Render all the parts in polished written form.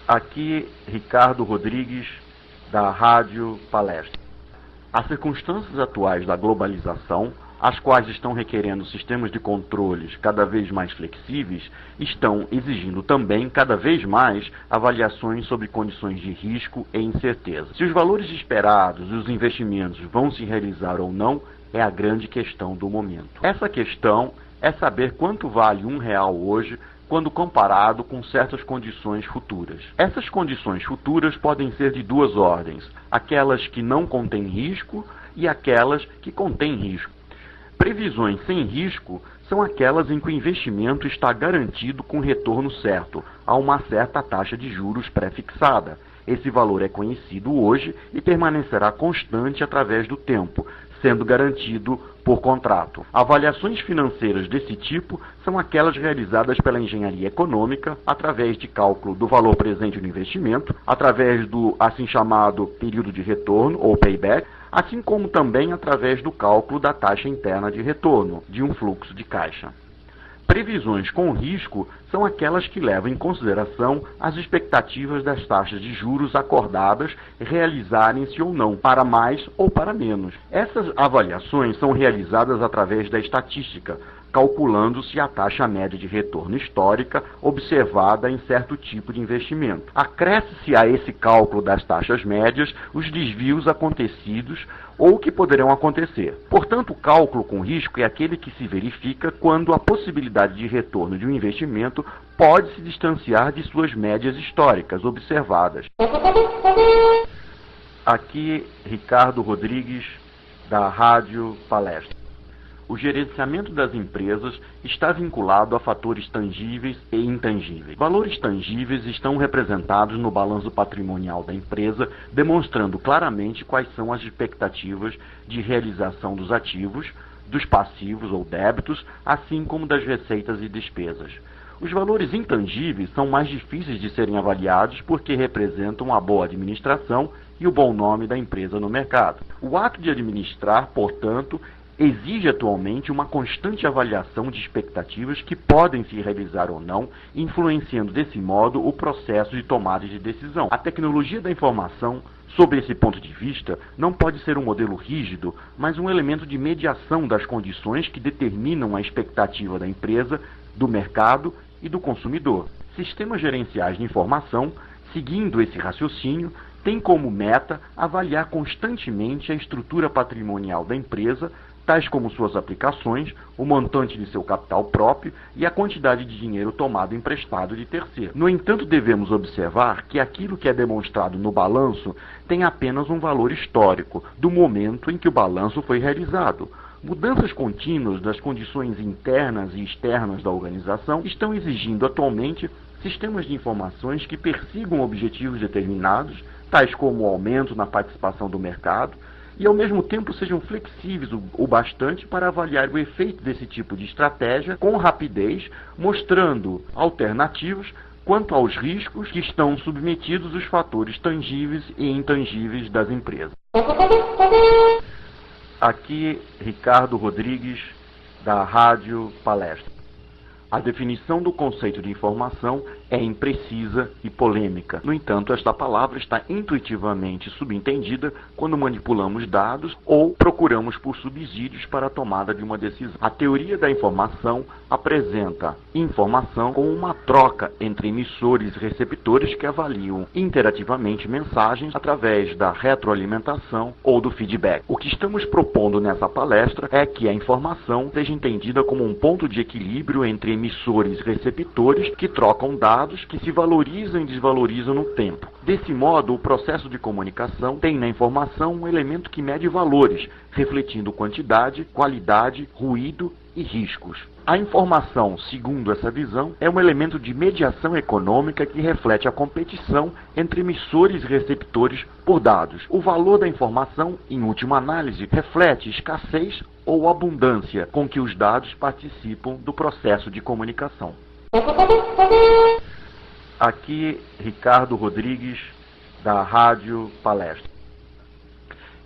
Aqui, Ricardo Rodrigues, da Rádio Palestra. As circunstâncias atuais da globalização, as quais estão requerendo sistemas de controles cada vez mais flexíveis, estão exigindo também cada vez mais avaliações sobre condições de risco e incerteza. Se os valores esperados e os investimentos vão se realizar ou não, é a grande questão do momento. Essa questão é saber quanto vale R$1 hoje quando comparado com certas condições futuras. Essas condições futuras podem ser de duas ordens: aquelas que não contêm risco e aquelas que contêm risco. Previsões sem risco são aquelas em que o investimento está garantido com retorno certo, a uma certa taxa de juros pré-fixada. Esse valor é conhecido hoje e permanecerá constante através do tempo, sendo garantido por contrato. Avaliações financeiras desse tipo são aquelas realizadas pela engenharia econômica através de cálculo do valor presente do investimento, através do assim chamado período de retorno ou payback, assim como também através do cálculo da taxa interna de retorno de um fluxo de caixa. Previsões com risco são aquelas que levam em consideração as expectativas das taxas de juros acordadas realizarem-se ou não, para mais ou para menos. Essas avaliações são realizadas através da estatística, calculando-se a taxa média de retorno histórica observada em certo tipo de investimento. Acresce-se a esse cálculo das taxas médias os desvios acontecidos ou que poderão acontecer. Portanto, o cálculo com risco é aquele que se verifica quando a possibilidade de retorno de um investimento pode se distanciar de suas médias históricas observadas. Aqui, Ricardo Rodrigues, da Rádio Palestra. O gerenciamento das empresas está vinculado a fatores tangíveis e intangíveis. Valores tangíveis estão representados no balanço patrimonial da empresa, demonstrando claramente quais são as expectativas de realização dos ativos, dos passivos ou débitos, assim como das receitas e despesas. Os valores intangíveis são mais difíceis de serem avaliados porque representam a boa administração e o bom nome da empresa no mercado. O ato de administrar, portanto, exige atualmente uma constante avaliação de expectativas que podem se realizar ou não, influenciando desse modo o processo de tomada de decisão. A tecnologia da informação, sob esse ponto de vista, não pode ser um modelo rígido, mas um elemento de mediação das condições que determinam a expectativa da empresa, do mercado e do consumidor. Sistemas gerenciais de informação, seguindo esse raciocínio, têm como meta avaliar constantemente a estrutura patrimonial da empresa, tais como suas aplicações, o montante de seu capital próprio e a quantidade de dinheiro tomado emprestado de terceiro. No entanto, devemos observar que aquilo que é demonstrado no balanço tem apenas um valor histórico, do momento em que o balanço foi realizado. Mudanças contínuas das condições internas e externas da organização estão exigindo atualmente sistemas de informações que persigam objetivos determinados, tais como o aumento na participação do mercado, e ao mesmo tempo sejam flexíveis o bastante para avaliar o efeito desse tipo de estratégia com rapidez, mostrando alternativas quanto aos riscos que estão submetidos os fatores tangíveis e intangíveis das empresas. Aqui, Ricardo Rodrigues, da Rádio Palestra. A definição do conceito de informação é imprecisa e polêmica. No entanto, esta palavra está intuitivamente subentendida quando manipulamos dados ou procuramos por subsídios para a tomada de uma decisão. A teoria da informação apresenta informação como uma troca entre emissores e receptores que avaliam interativamente mensagens através da retroalimentação ou do feedback. O que estamos propondo nessa palestra é que a informação seja entendida como um ponto de equilíbrio entre emissores e receptores que trocam dados que se valorizam e desvalorizam no tempo. Desse modo, o processo de comunicação tem na informação um elemento que mede valores, refletindo quantidade, qualidade, ruído e riscos. A informação, segundo essa visão, é um elemento de mediação econômica que reflete a competição entre emissores e receptores por dados. O valor da informação, em última análise, reflete escassez ou abundância com que os dados participam do processo de comunicação. Aqui, Ricardo Rodrigues, da Rádio Palestra.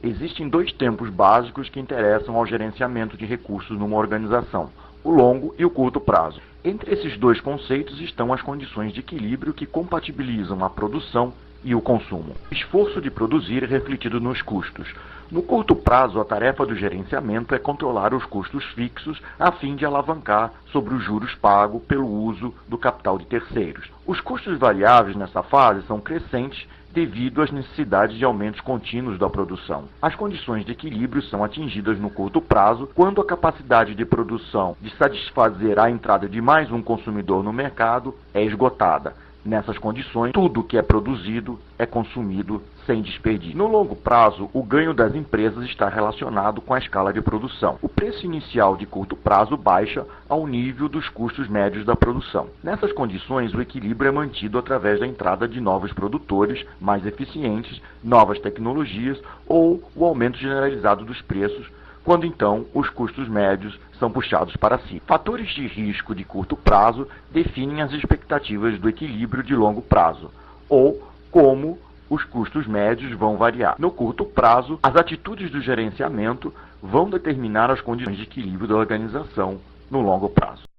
Existem dois tempos básicos que interessam ao gerenciamento de recursos numa organização. o longo e o curto prazo. Entre esses dois conceitos estão as condições de equilíbrio que compatibilizam a produção e o consumo. O esforço de produzir é refletido nos custos. No curto prazo, a tarefa do gerenciamento é controlar os custos fixos a fim de alavancar sobre os juros pagos pelo uso do capital de terceiros. Os custos variáveis nessa fase são crescentes devido às necessidades de aumentos contínuos da produção. As condições de equilíbrio são atingidas no curto prazo, quando a capacidade de produção de satisfazer a entrada de mais um consumidor no mercado é esgotada. Nessas condições, tudo que é produzido é consumido sem desperdício. No longo prazo, o ganho das empresas está relacionado com a escala de produção. O preço inicial de curto prazo baixa ao nível dos custos médios da produção. Nessas condições, o equilíbrio é mantido através da entrada de novos produtores mais eficientes, novas tecnologias ou o aumento generalizado dos preços, quando então os custos médios são puxados para si. Fatores de risco de curto prazo definem as expectativas do equilíbrio de longo prazo, ou como os custos médios vão variar. No curto prazo, as atitudes do gerenciamento vão determinar as condições de equilíbrio da organização no longo prazo.